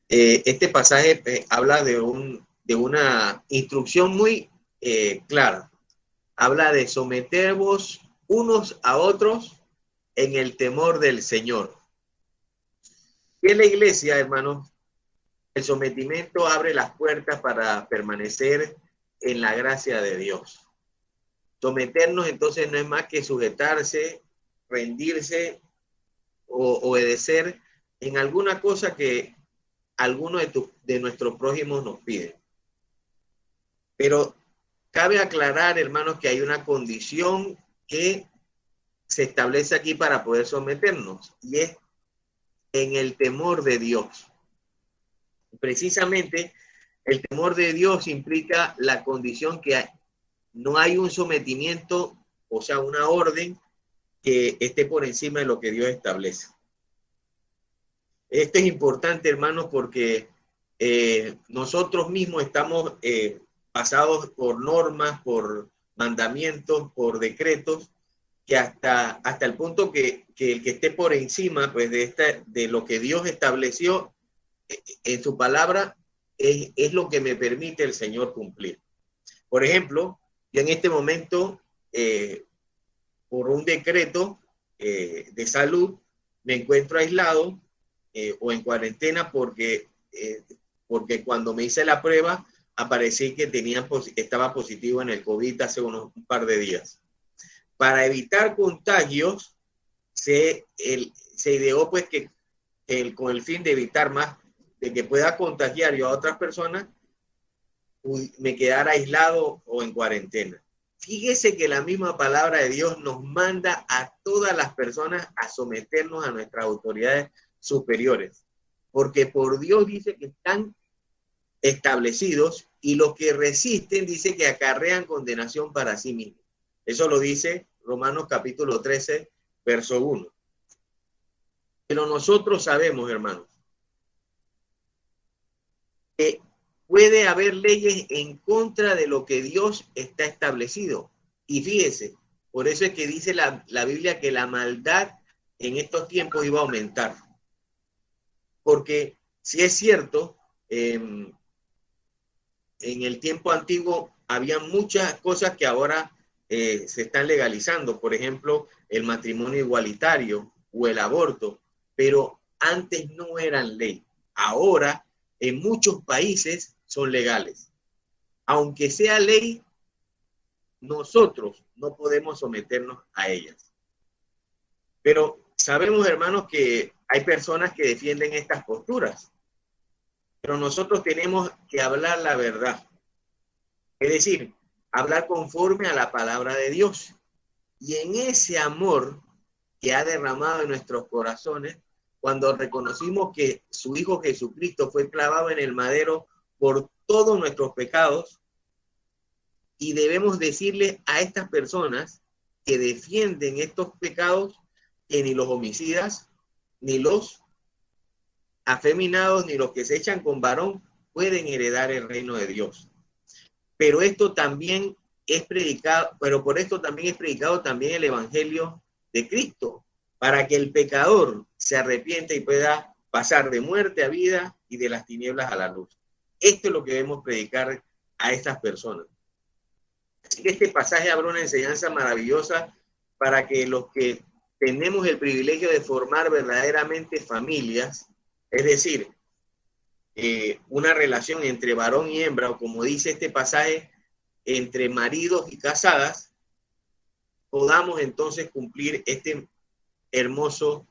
este pasaje habla de una instrucción muy clara. Habla de sometervos unos a otros en el temor del Señor. Y en la iglesia, hermanos, el sometimiento abre las puertas para permanecer en la gracia de Dios. Someternos entonces no es más que sujetarse, rendirse o obedecer en alguna cosa que alguno de nuestros prójimos nos pide. Pero cabe aclarar, hermanos, que hay una condición que se establece aquí para poder someternos, y es en el temor de Dios. Precisamente, el temor de Dios implica la condición que no hay un sometimiento, o sea, una orden que esté por encima de lo que Dios establece. Esto es importante, hermanos, porque nosotros mismos estamos pasados por normas, por mandamientos, por decretos, que hasta el punto que el que esté por encima pues, de lo que Dios estableció en su palabra es lo que me permite el Señor cumplir. Por ejemplo, yo en este momento, por un decreto de salud, me encuentro aislado o en cuarentena porque cuando me hice la prueba aparecí que estaba positivo en el COVID hace un par de días. Para evitar contagios, se ideó pues que con el fin de evitar más, de que pueda contagiar yo a otras personas, me quedara aislado o en cuarentena. Fíjese que la misma palabra de Dios nos manda a todas las personas a someternos a nuestras autoridades superiores, porque por Dios dice que están establecidos y los que resisten dice que acarrean condenación para sí mismos. Eso lo dice Romanos capítulo 13, verso 1. Pero nosotros sabemos, hermanos, que puede haber leyes en contra de lo que Dios está establecido. Y fíjese, por eso es que dice la Biblia que la maldad en estos tiempos iba a aumentar. Porque si es cierto, en el tiempo antiguo había muchas cosas que ahora se están legalizando. Por ejemplo, el matrimonio igualitario o el aborto. Pero antes no eran ley. Ahora, en muchos países son legales. Aunque sea ley, nosotros no podemos someternos a ellas. Pero sabemos, hermanos, que hay personas que defienden estas posturas. Pero nosotros tenemos que hablar la verdad. Es decir, hablar conforme a la palabra de Dios. Y en ese amor que ha derramado en nuestros corazones, cuando reconocimos que su Hijo Jesucristo fue clavado en el madero por todos nuestros pecados, y debemos decirle a estas personas que defienden estos pecados que ni los homicidas, ni los afeminados, ni los que se echan con varón pueden heredar el reino de Dios. Pero esto también es predicado, pero por esto también es predicado también el evangelio de Cristo, para que el pecador se arrepienta y pueda pasar de muerte a vida y de las tinieblas a la luz. Esto es lo que debemos predicar a estas personas. Así que este pasaje abre una enseñanza maravillosa para que los que tenemos el privilegio de formar verdaderamente familias, es decir, una relación entre varón y hembra, o como dice este pasaje, entre maridos y casadas, podamos entonces cumplir este hermoso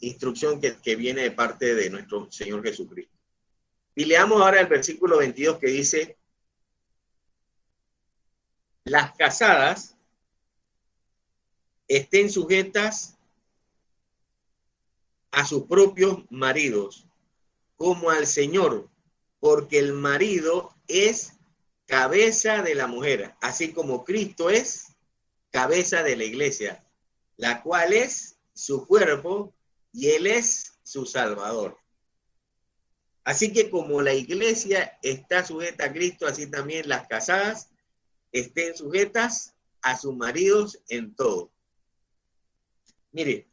instrucción que viene de parte de nuestro Señor Jesucristo. Y leamos ahora el versículo 22 que dice: las casadas estén sujetas a sus propios maridos, como al Señor, porque el marido es cabeza de la mujer, así como Cristo es cabeza de la iglesia, la cual es su cuerpo y Él es su Salvador. Así que como la iglesia está sujeta a Cristo, así también las casadas estén sujetas a sus maridos en todo. Mire,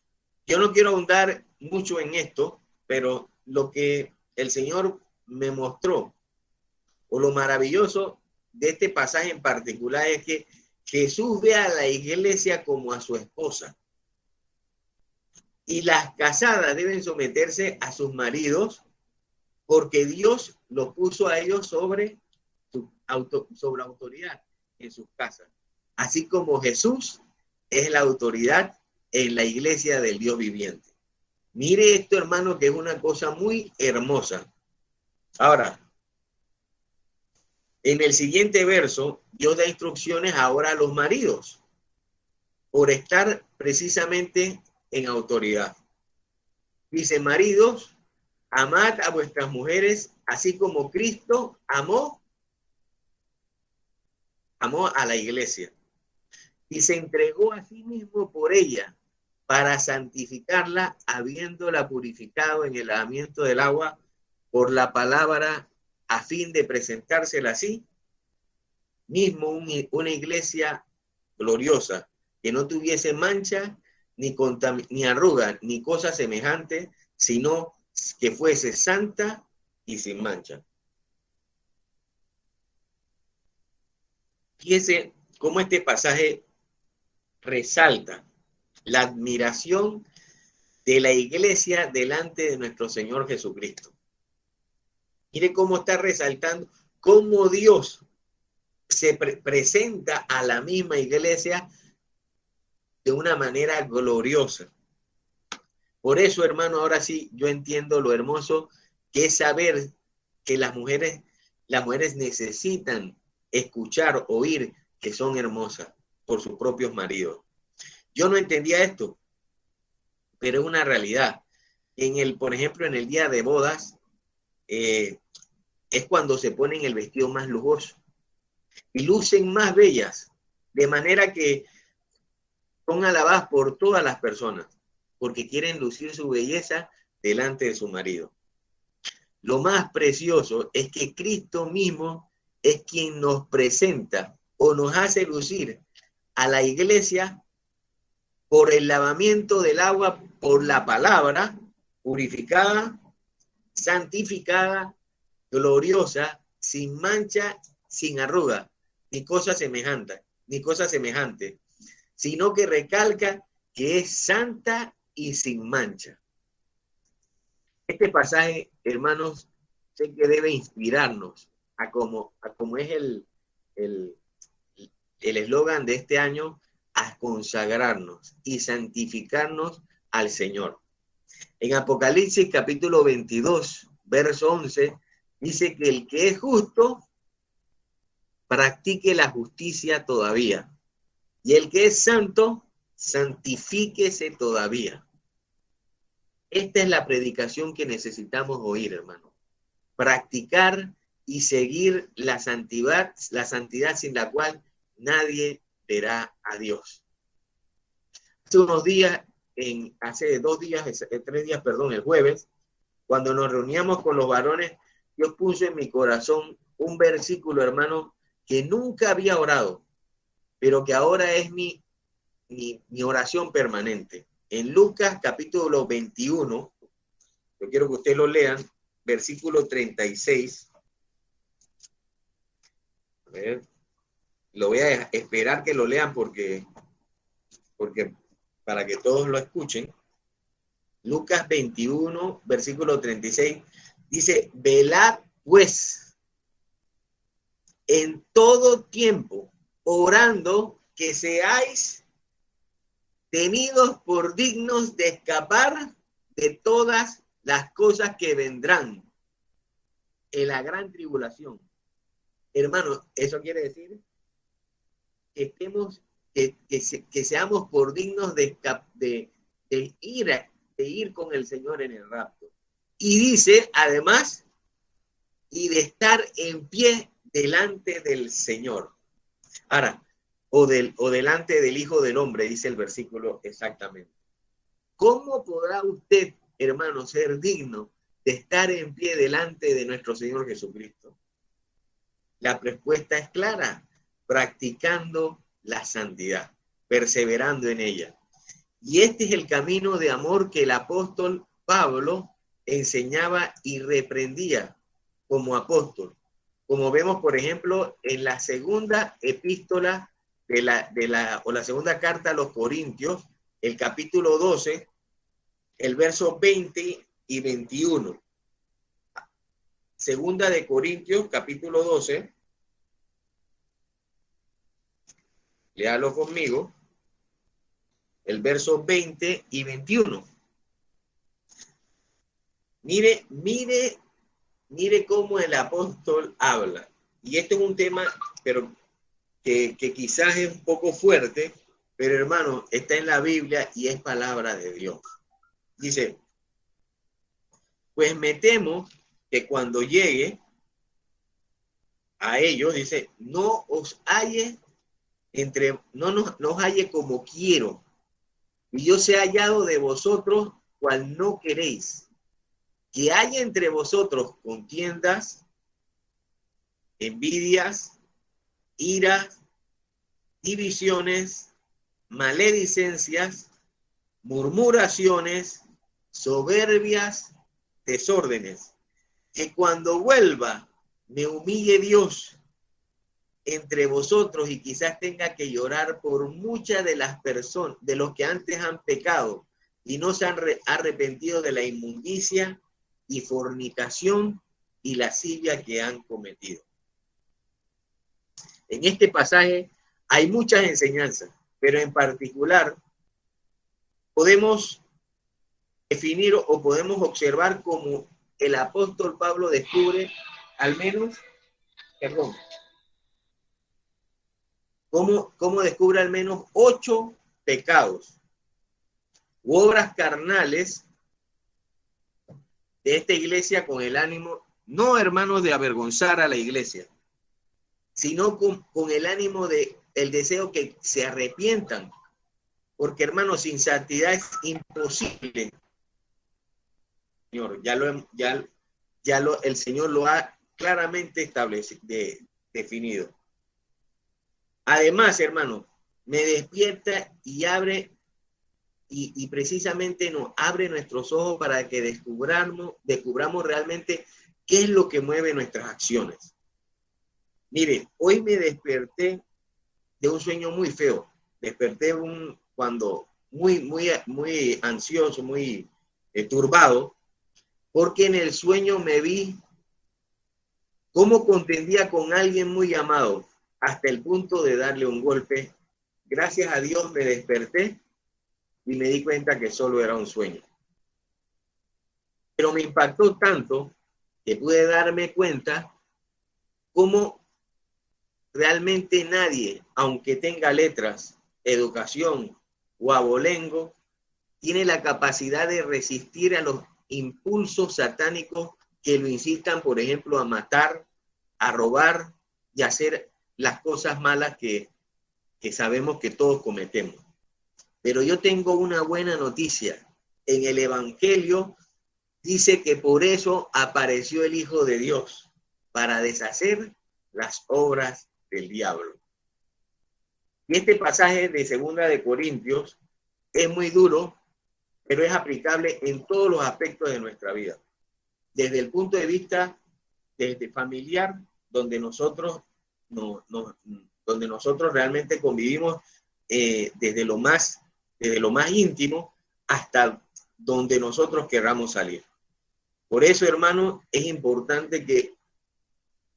yo no quiero ahondar mucho en esto, pero lo que el Señor me mostró, o lo maravilloso de este pasaje en particular, es que Jesús ve a la iglesia como a su esposa. Y las casadas deben someterse a sus maridos porque Dios los puso a ellos sobre autoridad en sus casas. Así como Jesús es la autoridad en la iglesia del Dios viviente. Mire esto, hermano, que es una cosa muy hermosa. Ahora, en el siguiente verso, Dios da instrucciones ahora a los maridos por estar precisamente en autoridad. Dice, maridos, amad a vuestras mujeres, así como Cristo amó a la iglesia y se entregó a sí mismo por ella para santificarla, habiéndola purificado en el lavamiento del agua por la palabra, a fin de presentársela así mismo una iglesia gloriosa, que no tuviese mancha, ni arruga, ni cosa semejante, sino que fuese santa y sin mancha. Fíjese cómo este pasaje resalta la admiración de la iglesia delante de nuestro Señor Jesucristo. Mire cómo está resaltando cómo Dios se presenta a la misma iglesia de una manera gloriosa. Por eso, hermano, ahora sí, yo entiendo lo hermoso que es saber que las mujeres necesitan escuchar, oír que son hermosas por sus propios maridos. Yo no entendía esto, pero es una realidad. Por ejemplo, en el día de bodas, es cuando se ponen el vestido más lujoso y lucen más bellas, de manera que son alabadas por todas las personas, porque quieren lucir su belleza delante de su marido. Lo más precioso es que Cristo mismo es quien nos presenta o nos hace lucir a la iglesia por el lavamiento del agua, por la palabra, purificada, santificada, gloriosa, sin mancha, sin arruga, ni cosa semejante, sino que recalca que es santa y sin mancha. Este pasaje, hermanos, sé que debe inspirarnos a como es el eslogan de este año, a consagrarnos y santificarnos al Señor. En Apocalipsis capítulo 22, verso 11, dice que el que es justo practique la justicia todavía, y el que es santo, santifíquese todavía. Esta es la predicación que necesitamos oír, hermano. Practicar y seguir la santidad sin la cual nadie verá a Dios. Hace 3 días, el jueves, cuando nos reuníamos con los varones, Dios puso en mi corazón un versículo, hermano, que nunca había orado, pero que ahora es mi oración permanente. En Lucas capítulo 21, yo quiero que ustedes lo lean, versículo 36. A ver, lo voy a esperar que lo lean porque para que todos lo escuchen. Lucas 21, versículo 36, dice, velad pues en todo tiempo, orando que seáis tenidos por dignos de escapar de todas las cosas que vendrán en la gran tribulación. Hermano, eso quiere decir que seamos por dignos de ir con el Señor en el rapto. Y dice, además, y de estar en pie delante del Señor. Ahora, o delante del Hijo del Hombre, dice el versículo exactamente. ¿Cómo podrá usted, hermano, ser digno de estar en pie delante de nuestro Señor Jesucristo? La respuesta es clara, practicando la santidad, perseverando en ella. Y este es el camino de amor que el apóstol Pablo enseñaba y reprendía como apóstol. Como vemos, por ejemplo, en la segunda epístola o la segunda carta a los Corintios, el capítulo 12, el verso 20 y 21. Segunda de Corintios, capítulo 12. Léalo conmigo. El verso 20 y 21. Mire cómo el apóstol habla. Y este es un tema, pero que quizás es un poco fuerte, pero hermano, está en la Biblia y es palabra de Dios. Dice, pues me temo que cuando llegue a ellos, dice, no os halle no nos halle como quiero, y yo sea hallado de vosotros cual no queréis, que haya entre vosotros contiendas, envidias, iras, divisiones, maledicencias, murmuraciones, soberbias, desórdenes, que cuando vuelva me humille Dios entre vosotros y quizás tenga que llorar por muchas de las personas, de los que antes han pecado y no se han arrepentido de la inmundicia y fornicación y lascivia que han cometido. En este pasaje hay muchas enseñanzas, pero en particular podemos definir o podemos observar cómo el apóstol Pablo descubre al menos, cómo descubre al menos 8 pecados u obras carnales de esta iglesia con el ánimo, no hermanos de avergonzar a la iglesia, sino con el ánimo de el deseo que se arrepientan, porque hermanos, sin santidad es imposible. Señor, el Señor lo ha claramente establecido, definido. Además, hermano, me despierta y abre y precisamente nos abre nuestros ojos para que descubramos realmente qué es lo que mueve nuestras acciones. Mire, hoy me desperté de un sueño muy feo. Desperté cuando muy ansioso, muy turbado, porque en el sueño me vi cómo contendía con alguien muy amado, hasta el punto de darle un golpe. Gracias a Dios me desperté y me di cuenta que solo era un sueño. Pero me impactó tanto que pude darme cuenta cómo realmente nadie, aunque tenga letras, educación o abolengo, tiene la capacidad de resistir a los impulsos satánicos que lo incitan, por ejemplo, a matar, a robar y a hacer las cosas malas que sabemos que todos cometemos. Pero yo tengo una buena noticia. En el Evangelio dice que por eso apareció el Hijo de Dios, para deshacer las obras del diablo. Y este pasaje de 2 de Corintios es muy duro, pero es aplicable en todos los aspectos de nuestra vida. Desde el punto de vista familiar, donde nosotros realmente convivimos desde lo más íntimo hasta donde nosotros querramos salir. Por eso, hermano, es importante que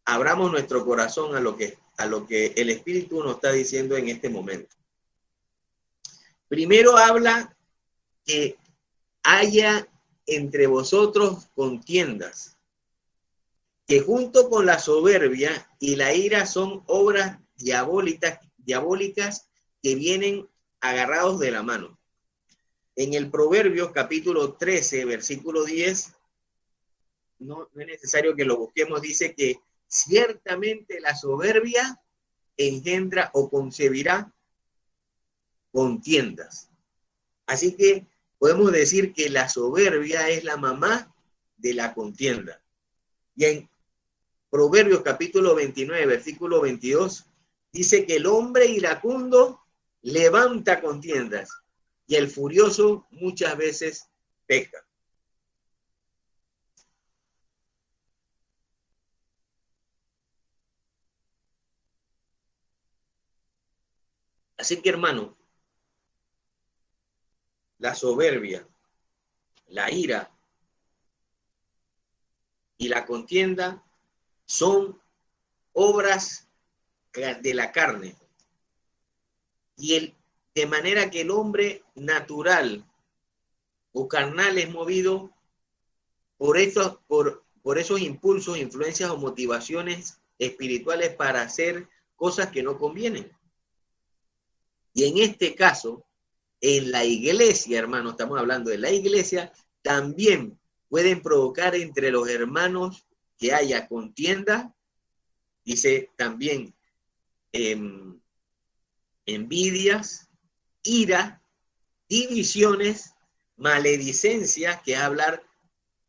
abramos nuestro corazón a lo que el Espíritu nos está diciendo en este momento. Primero habla que haya entre vosotros contiendas, que junto con la soberbia y la ira son obras diabólicas que vienen agarrados de la mano. En el Proverbios capítulo 13, versículo 10, no es necesario que lo busquemos, dice que ciertamente la soberbia engendra o concebirá contiendas. Así que podemos decir que la soberbia es la mamá de la contienda. Y en Proverbios capítulo 29, versículo 22, dice que el hombre iracundo levanta contiendas y el furioso muchas veces peca. Así que, hermano, la soberbia, la ira y la contienda son obras de la carne. De manera que el hombre natural o carnal es movido por esos impulsos, influencias o motivaciones espirituales para hacer cosas que no convienen. Y en este caso, en la iglesia, hermano, estamos hablando de la iglesia, también pueden provocar entre los hermanos que haya contienda, dice también envidias, ira, divisiones, maledicencias, que es hablar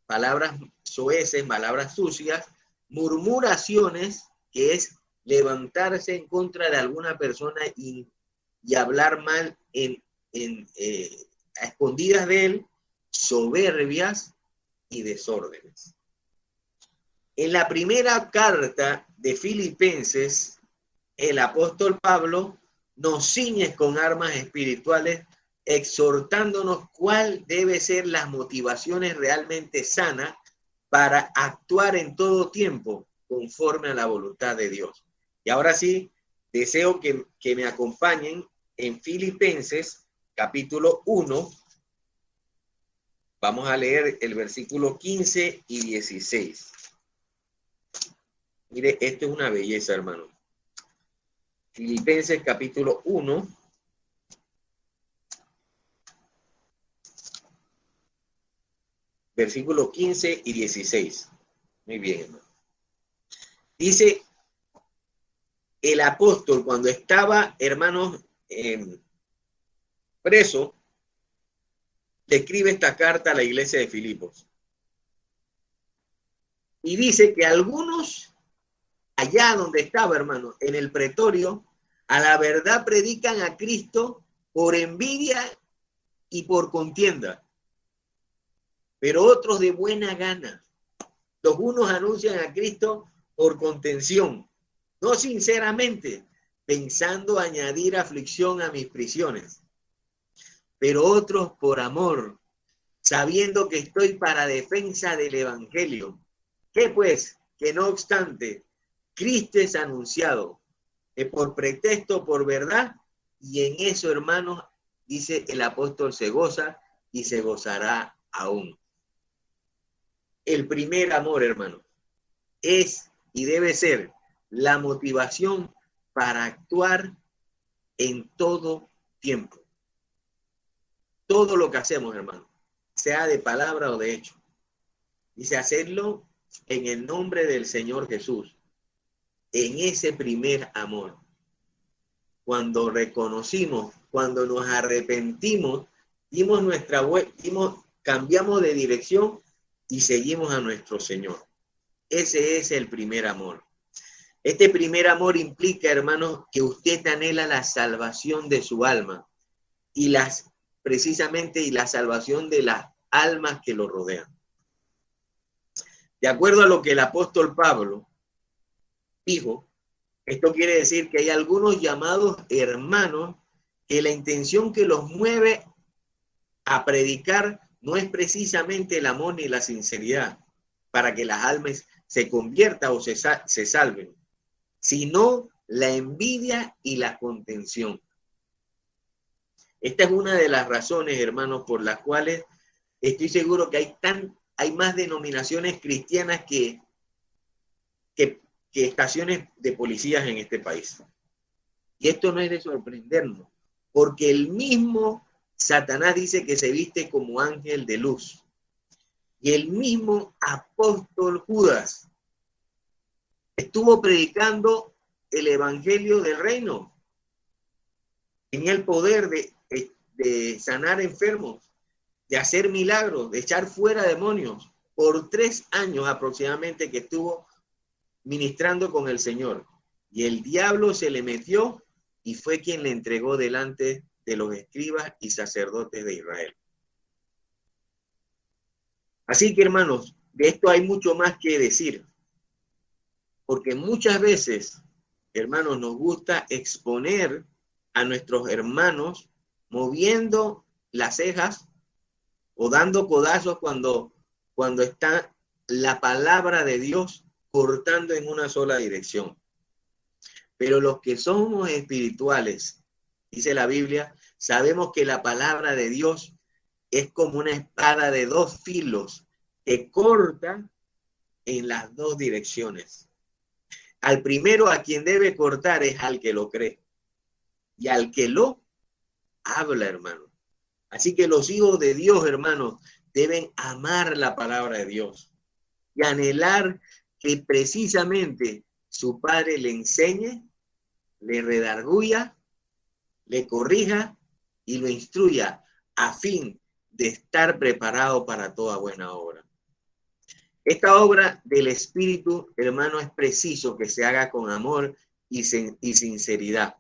palabras soeces, palabras sucias, murmuraciones, que es levantarse en contra de alguna persona y hablar mal a escondidas de él, soberbias y desórdenes. En la primera carta de Filipenses, el apóstol Pablo nos ciñe con armas espirituales, exhortándonos cuál debe ser las motivaciones realmente sanas para actuar en todo tiempo conforme a la voluntad de Dios. Y ahora sí, deseo que me acompañen en Filipenses capítulo 1. Vamos a leer el versículo 15 y 16. Mire, esto es una belleza, hermano. Filipenses capítulo 1. Versículo 15 y 16. Muy bien, hermano. Dice el apóstol cuando estaba, hermanos, preso, le escribe esta carta a la iglesia de Filipos. Y dice que algunos allá donde estaba, hermano, en el pretorio, a la verdad predican a Cristo por envidia y por contienda, pero otros de buena gana. Los unos anuncian a Cristo por contención, no sinceramente, pensando añadir aflicción a mis prisiones, pero otros por amor, sabiendo que estoy para defensa del evangelio. ¿Qué pues? Que no obstante, Cristo es anunciado, por pretexto, por verdad, y en eso, hermanos, dice el apóstol, se goza y se gozará aún. El primer amor, hermano, es y debe ser la motivación para actuar en todo tiempo. Todo lo que hacemos, hermano, sea de palabra o de hecho, dice hacerlo en el nombre del Señor Jesús, en ese primer amor. Cuando reconocimos, cuando nos arrepentimos, cambiamos de dirección y seguimos a nuestro Señor. Ese es el primer amor. Este primer amor implica, hermanos, que usted anhela la salvación de su alma y la salvación de las almas que lo rodean. De acuerdo a lo que el apóstol Pablo dijo, esto quiere decir que hay algunos llamados hermanos que la intención que los mueve a predicar no es precisamente el amor ni la sinceridad para que las almas se conviertan o se salven, sino la envidia y la contención. Esta es una de las razones, hermanos, por las cuales estoy seguro que hay más denominaciones cristianas que estaciones de policías en este país. Y esto no es de sorprendernos, porque el mismo Satanás dice que se viste como ángel de luz. Y el mismo apóstol Judas estuvo predicando el evangelio del reino. Tenía el poder de sanar enfermos, de hacer milagros, de echar fuera demonios. Por 3 años aproximadamente que estuvo ministrando con el Señor. Y el diablo se le metió y fue quien le entregó delante de los escribas y sacerdotes de Israel. Así que, hermanos, de esto hay mucho más que decir. Porque muchas veces, hermanos, nos gusta exponer a nuestros hermanos moviendo las cejas o dando codazos cuando está la palabra de Dios cortando en una sola dirección. Pero los que somos espirituales, dice la Biblia, sabemos que la palabra de Dios es como una espada de dos filos que corta en las dos direcciones. Al primero a quien debe cortar es al que lo cree y al que lo habla, hermano. Así que los hijos de Dios, hermanos, deben amar la palabra de Dios y anhelar que precisamente su padre le enseñe, le redarguya, le corrija y lo instruya a fin de estar preparado para toda buena obra. Esta obra del Espíritu, hermano, es preciso que se haga con amor y sinceridad,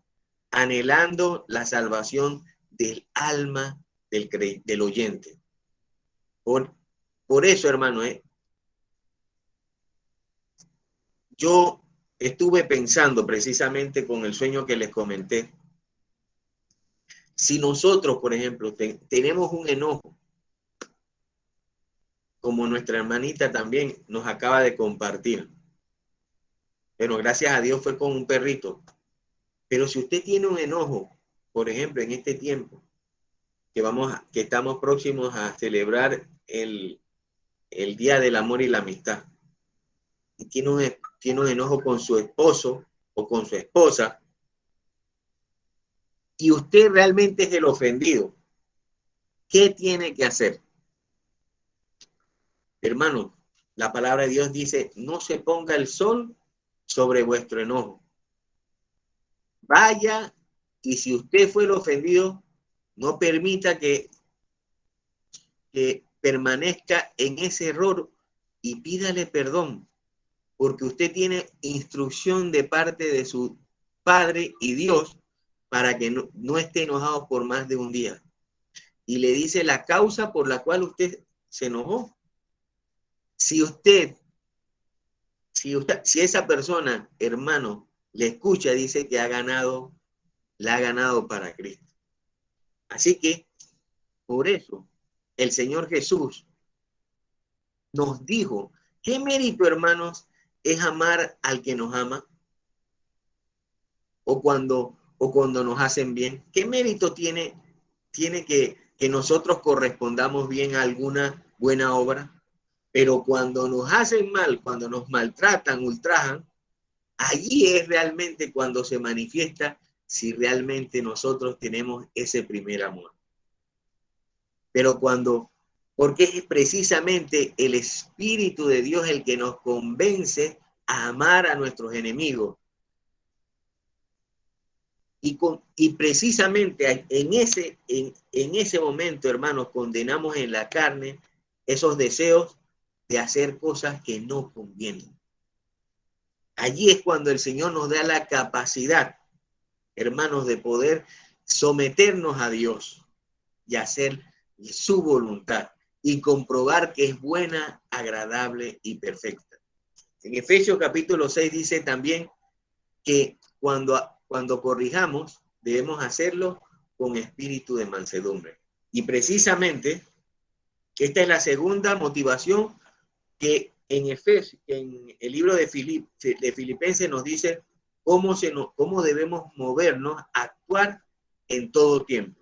anhelando la salvación del alma del oyente. Por eso, hermano, yo estuve pensando precisamente con el sueño que les comenté. Si nosotros, por ejemplo, tenemos un enojo, como nuestra hermanita también nos acaba de compartir, pero gracias a Dios fue con un perrito. Pero si usted tiene un enojo, por ejemplo, en este tiempo, que estamos próximos a celebrar el Día del Amor y la Amistad, y tiene un enojo con su esposo o con su esposa, y usted realmente es el ofendido, ¿qué tiene que hacer? Hermano, la palabra de Dios dice, no se ponga el sol sobre vuestro enojo. Vaya, y si usted fue el ofendido, no permita que permanezca en ese error y pídale perdón, porque usted tiene instrucción de parte de su Padre y Dios para que no esté enojado por más de un día. Y le dice la causa por la cual usted se enojó. Si esa persona, hermano, le escucha, dice que la ha ganado para Cristo. Así que, por eso, el Señor Jesús nos dijo, ¿qué mérito, hermanos, es amar al que nos ama? O cuando nos hacen bien. ¿Qué mérito tiene que nosotros correspondamos bien a alguna buena obra? Pero cuando nos hacen mal, cuando nos maltratan, ultrajan, allí es realmente cuando se manifiesta si realmente nosotros tenemos ese primer amor. Pero porque es precisamente el Espíritu de Dios el que nos convence a amar a nuestros enemigos. Y precisamente en ese momento, hermanos, condenamos en la carne esos deseos de hacer cosas que no convienen. Allí es cuando el Señor nos da la capacidad, hermanos, de poder someternos a Dios y hacer su voluntad y comprobar que es buena, agradable y perfecta. En Efesios capítulo 6 dice también que cuando corrijamos, debemos hacerlo con espíritu de mansedumbre. Y precisamente, esta es la segunda motivación que en el libro de Filipenses nos dice cómo debemos movernos, actuar en todo tiempo.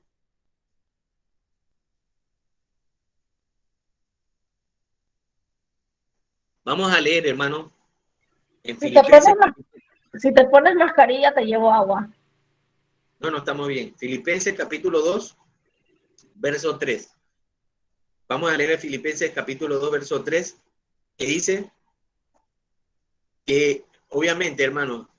Vamos a leer, hermano, en Filipenses. Si te pones mascarilla, te llevo agua. No, estamos bien. Filipenses capítulo 2, verso 3. Vamos a leer Filipenses capítulo 2, verso 3, que dice que, obviamente, hermano,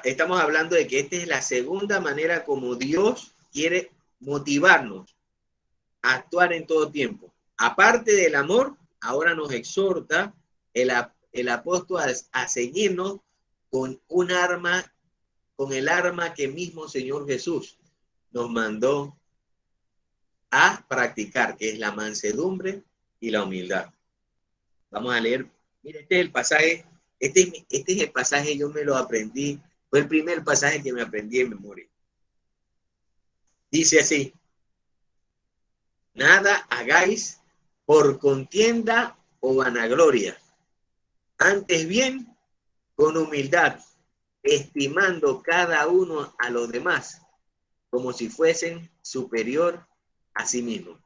estamos hablando de que esta es la segunda manera como Dios quiere motivarnos a actuar en todo tiempo. Aparte del amor, ahora nos exhorta el apóstol a seguirnos con el arma que mismo Señor Jesús nos mandó a practicar, que es la mansedumbre y la humildad. Vamos a leer. Mire, este es el pasaje, yo me lo aprendí Fue el primer pasaje que me aprendí en memoria. Dice así: nada hagáis por contienda o vanagloria, antes bien con humildad, estimando cada uno a los demás como si fuesen superior a sí mismo.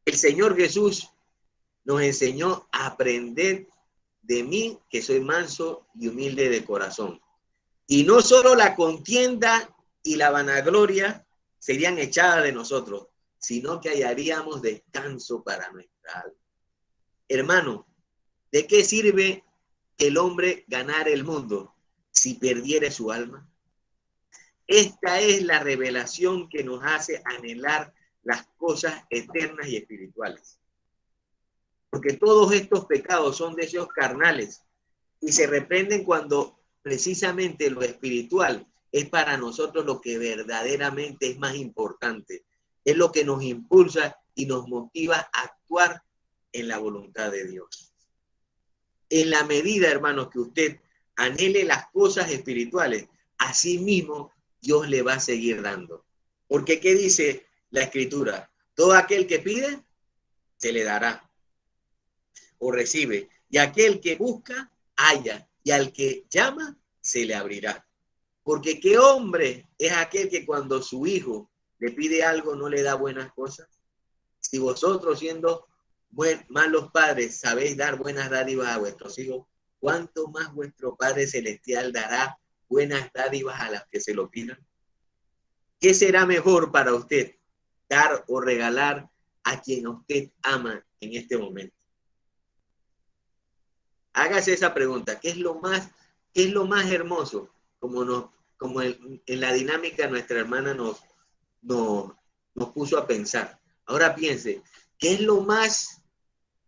El Señor Jesús nos enseñó a aprender de mí, que soy manso y humilde de corazón. Y no solo la contienda y la vanagloria serían echadas de nosotros, sino que hallaríamos descanso para nuestra alma. Hermano, ¿de qué sirve el hombre ganar el mundo si perdiere su alma? Esta es la revelación que nos hace anhelar las cosas eternas y espirituales. Porque todos estos pecados son deseos carnales y se reprenden cuando precisamente lo espiritual es para nosotros lo que verdaderamente es más importante. Es lo que nos impulsa y nos motiva a actuar en la voluntad de Dios. En la medida, hermanos, que usted anhele las cosas espirituales, así mismo Dios le va a seguir dando. Porque ¿qué dice la Escritura? Todo aquel que pide, se le dará o recibe. Y aquel que busca, halla. Y al que llama, se le abrirá. Porque ¿qué hombre es aquel que cuando su hijo le pide algo no le da buenas cosas? Si vosotros, siendo malos padres, sabéis dar buenas dádivas a vuestros hijos, ¿cuánto más vuestro Padre Celestial dará buenas dádivas a las que se lo pidan? ¿Qué será mejor para usted, dar o regalar a quien usted ama en este momento? Hágase esa pregunta. ¿Qué es lo más hermoso? Como en la dinámica nuestra hermana nos puso a pensar. Ahora piense,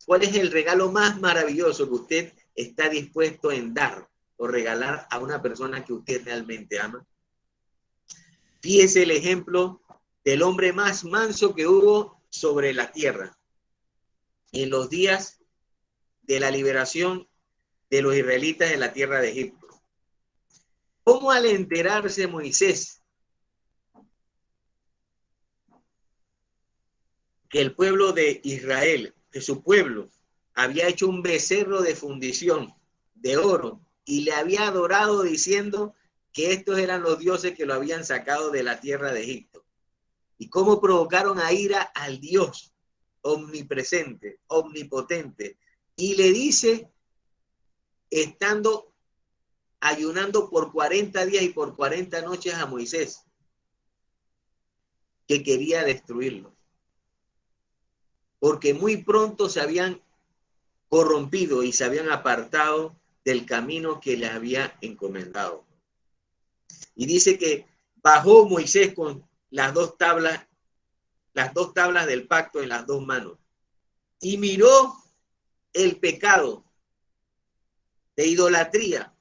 ¿cuál es el regalo más maravilloso que usted está dispuesto en dar o regalar a una persona que usted realmente ama? Fíjese el ejemplo del hombre más manso que hubo sobre la tierra en los días de la liberación de los israelitas en la tierra de Egipto. ¿Cómo al enterarse Moisés que el pueblo de Israel, que su pueblo, había hecho un becerro de fundición de oro y le había adorado diciendo que estos eran los dioses que lo habían sacado de la tierra de Egipto? Y cómo provocaron a ira al Dios omnipresente, omnipotente, y le dice, estando ayunando por 40 días y por 40 noches a Moisés, que quería destruirlo, porque muy pronto se habían corrompido y se habían apartado del camino que les había encomendado. Y dice que bajó Moisés con las dos tablas del pacto en las dos manos, y miró el pecado de idolatría,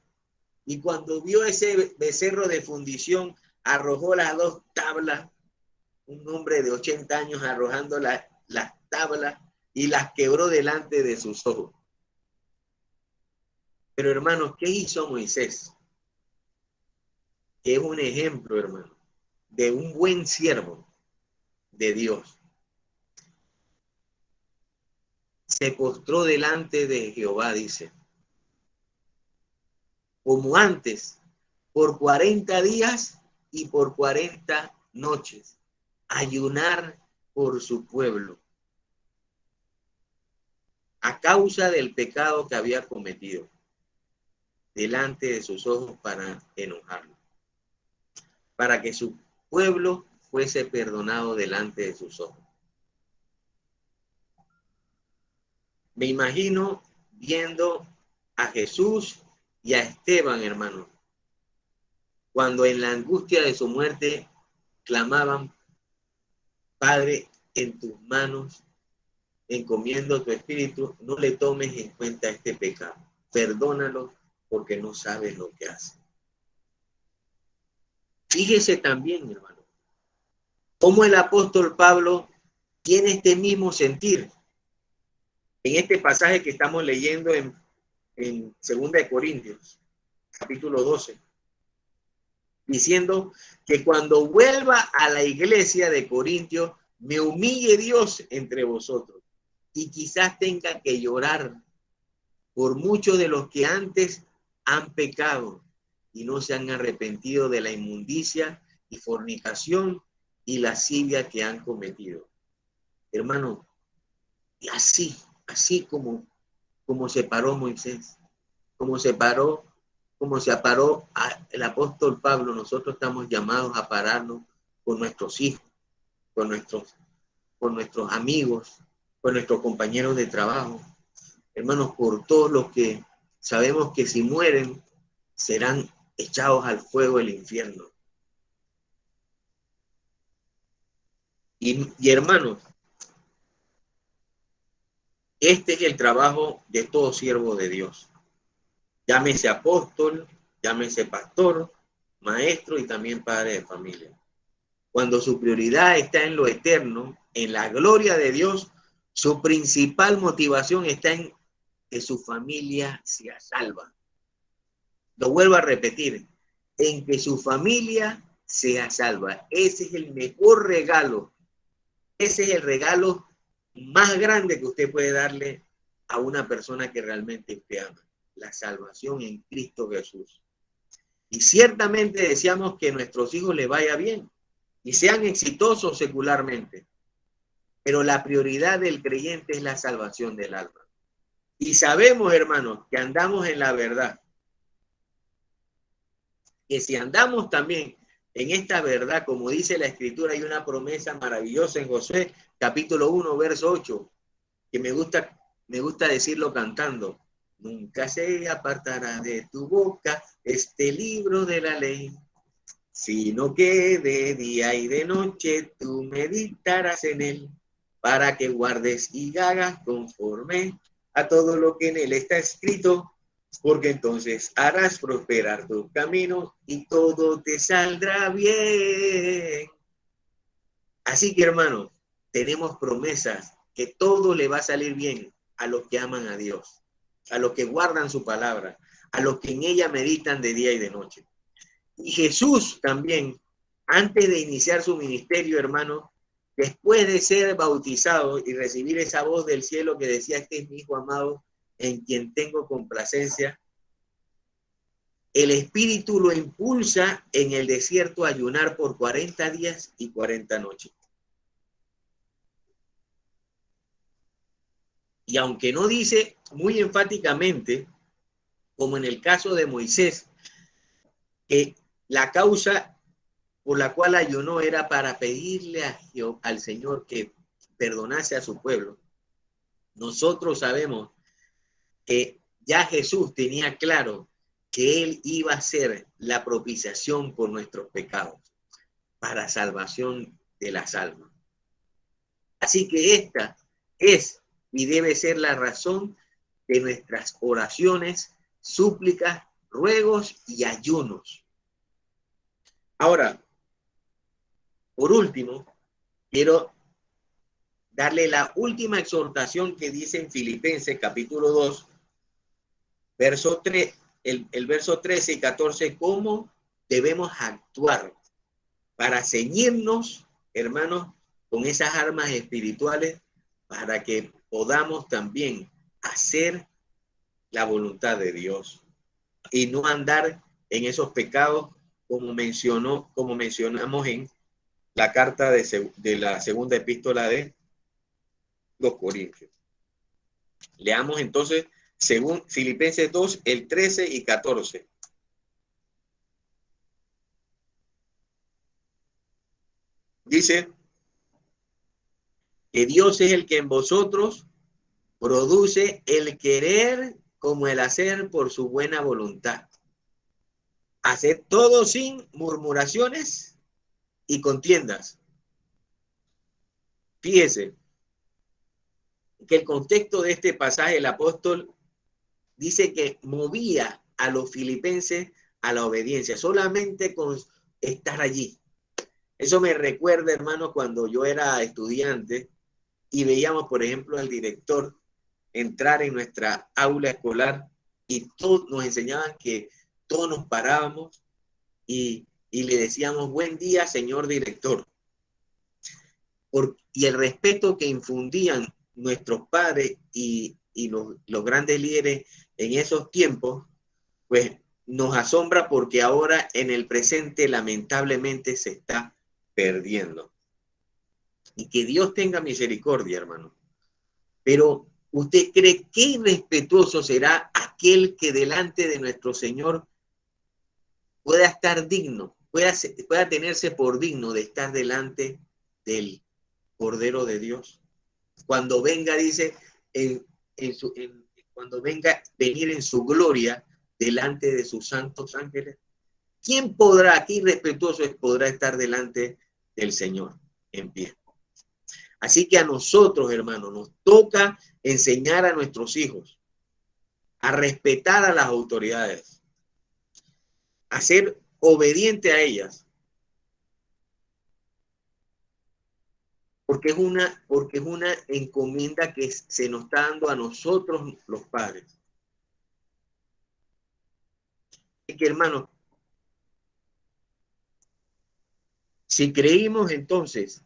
y cuando vio ese becerro de fundición, arrojó las dos tablas, un hombre de 80 años arrojando las tablas, y las quebró delante de sus ojos. Pero hermanos, ¿qué hizo Moisés? Que es un ejemplo, hermano, de un buen siervo de Dios. Se postró delante de Jehová, dice, como antes, por 40 días y por 40 noches, ayunar por su pueblo, a causa del pecado que había cometido, delante de sus ojos para enojarlo, para que su pueblo fuese perdonado delante de sus ojos. Me imagino viendo a Jesús y a Esteban, hermano, cuando en la angustia de su muerte clamaban, Padre, en tus manos encomiendo tu espíritu, no le tomes en cuenta este pecado, perdónalo porque no sabes lo que hace. Fíjese también, hermano, cómo el apóstol Pablo tiene este mismo sentir. En este pasaje que estamos leyendo en 2 de Corintios, capítulo 12, diciendo que cuando vuelva a la iglesia de Corintios, me humille Dios entre vosotros y quizás tenga que llorar por muchos de los que antes han pecado y no se han arrepentido de la inmundicia y fornicación y lascivia que han cometido. Hermano, y así como se paró Moisés, como se paró el apóstol Pablo, nosotros estamos llamados a pararnos con nuestros hijos, con nuestros amigos, con nuestros compañeros de trabajo, hermanos, por todos los que sabemos que si mueren serán echados al fuego del infierno. Y hermanos, este es el trabajo de todo siervo de Dios. Llámese apóstol, llámese pastor, maestro y también padre de familia. Cuando su prioridad está en lo eterno, en la gloria de Dios, su principal motivación está en que su familia sea salva. Lo vuelvo a repetir, en que su familia sea salva. Ese es el mejor regalo. Ese es el regalo más grande que usted puede darle a una persona que realmente usted ama. La salvación en Cristo Jesús. Y ciertamente deseamos que a nuestros hijos les vaya bien y sean exitosos secularmente. Pero la prioridad del creyente es la salvación del alma. Y sabemos, hermanos, que andamos en la verdad. Que si andamos también en esta verdad, como dice la Escritura, hay una promesa maravillosa en Josué, capítulo 1, verso 8, que me gusta decirlo cantando. Nunca se apartará de tu boca este libro de la ley, sino que de día y de noche tú meditarás en él, para que guardes y hagas conforme a todo lo que en él está escrito, porque entonces harás prosperar tu camino y todo te saldrá bien. Así que, hermanos, tenemos promesas que todo le va a salir bien a los que aman a Dios, a los que guardan su palabra, a los que en ella meditan de día y de noche. Y Jesús también, antes de iniciar su ministerio, hermano, después de ser bautizado y recibir esa voz del cielo que decía, este es mi Hijo amado, en quien tengo complacencia, el Espíritu lo impulsa en el desierto a ayunar por 40 días y 40 noches. Y aunque no dice muy enfáticamente, como en el caso de Moisés, que la causa por la cual ayunó era para pedirle al Señor que perdonase a su pueblo, nosotros sabemos que ya Jesús tenía claro que Él iba a ser la propiciación por nuestros pecados, para salvación de las almas. Así que esta es y debe ser la razón de nuestras oraciones, súplicas, ruegos y ayunos. Ahora, por último, quiero darle la última exhortación que dice en Filipenses capítulo 2, verso 3, el verso 13 y 14, cómo debemos actuar para ceñirnos, hermanos, con esas armas espirituales para que podamos también hacer la voluntad de Dios y no andar en esos pecados como mencionamos en la carta de la segunda epístola de los Corintios. Leamos entonces según Filipenses 2, el 13 y 14. Dice que Dios es el que en vosotros produce el querer como el hacer por su buena voluntad. Haced todo sin murmuraciones y contiendas. Fíjese que el contexto de este pasaje, el apóstol dice que movía a los filipenses a la obediencia, solamente con estar allí. Eso me recuerda, hermano, cuando yo era estudiante y veíamos, por ejemplo, al director entrar en nuestra aula escolar y todos nos enseñaban que todos nos parábamos y le decíamos, buen día, señor director. Y el respeto que infundían nuestros padres y los grandes líderes en esos tiempos, pues nos asombra porque ahora en el presente lamentablemente se está perdiendo. Y que Dios tenga misericordia, hermano. Pero ¿usted cree qué irrespetuoso será aquel que delante de nuestro Señor pueda estar digno, pueda tenerse por digno de estar delante del Cordero de Dios? Cuando venga, dice, cuando venga venir en su gloria delante de sus santos ángeles, ¿quién podrá, qué irrespetuoso podrá estar delante del Señor en pie? Así que a nosotros, hermanos, nos toca enseñar a nuestros hijos a respetar a las autoridades, a ser obediente a ellas, porque es una encomienda que se nos está dando a nosotros los padres. Así que, hermanos, si creímos entonces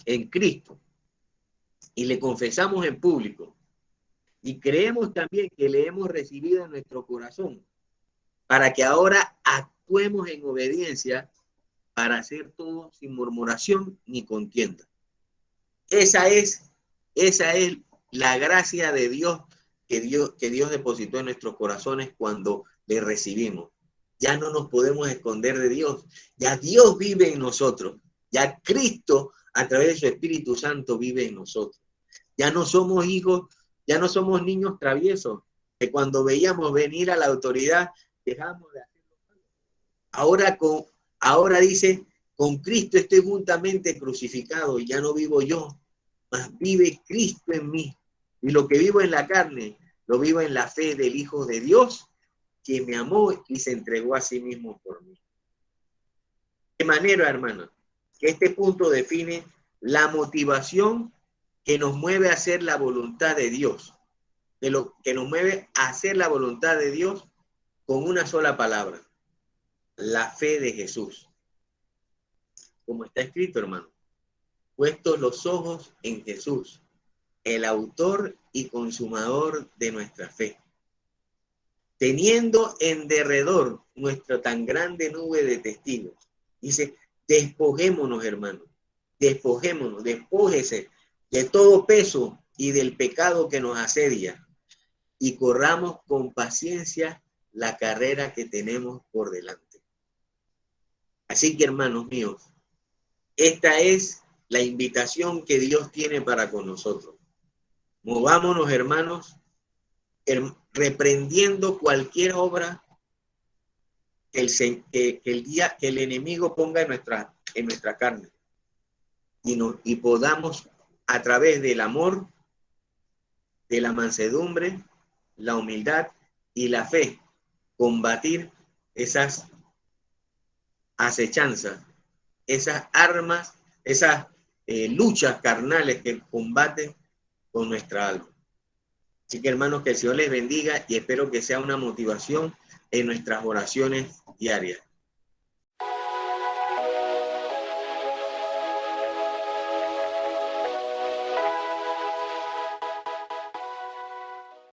en Cristo y le confesamos en público y creemos también que le hemos recibido en nuestro corazón para que ahora actuemos en obediencia para hacer todo sin murmuración ni contienda. Esa es la gracia de Dios que Dios depositó en nuestros corazones cuando le recibimos. Ya no nos podemos esconder de Dios. Ya Dios vive en nosotros. Ya Cristo, a través de su Espíritu Santo, vive en nosotros. Ya no somos hijos, ya no somos niños traviesos, que cuando veíamos venir a la autoridad, dejamos de hacerlo. Ahora dice, con Cristo estoy juntamente crucificado y ya no vivo yo, mas vive Cristo en mí. Y lo que vivo en la carne, lo vivo en la fe del Hijo de Dios, que me amó y se entregó a sí mismo por mí. De manera, hermano, que este punto define la motivación que nos mueve a hacer la voluntad de Dios, de lo que nos mueve a hacer la voluntad de Dios con una sola palabra: la fe de Jesús. Como está escrito, hermano, puestos los ojos en Jesús, el autor y consumador de nuestra fe, teniendo en derredor nuestra tan grande nube de testigos. Dice, despojémonos, hermano, despójese de todo peso y del pecado que nos asedia y corramos con paciencia la carrera que tenemos por delante. Así que, hermanos míos, esta es la invitación que Dios tiene para con nosotros. Movámonos, hermanos, reprendiendo cualquier obra que el enemigo ponga en nuestra carne y podamos, a través del amor, de la mansedumbre, la humildad y la fe, combatir esas acechanzas, esas armas, esas luchas carnales que combaten con nuestra alma. Así que, hermanos, que el Señor les bendiga y espero que sea una motivación en nuestras oraciones diarias.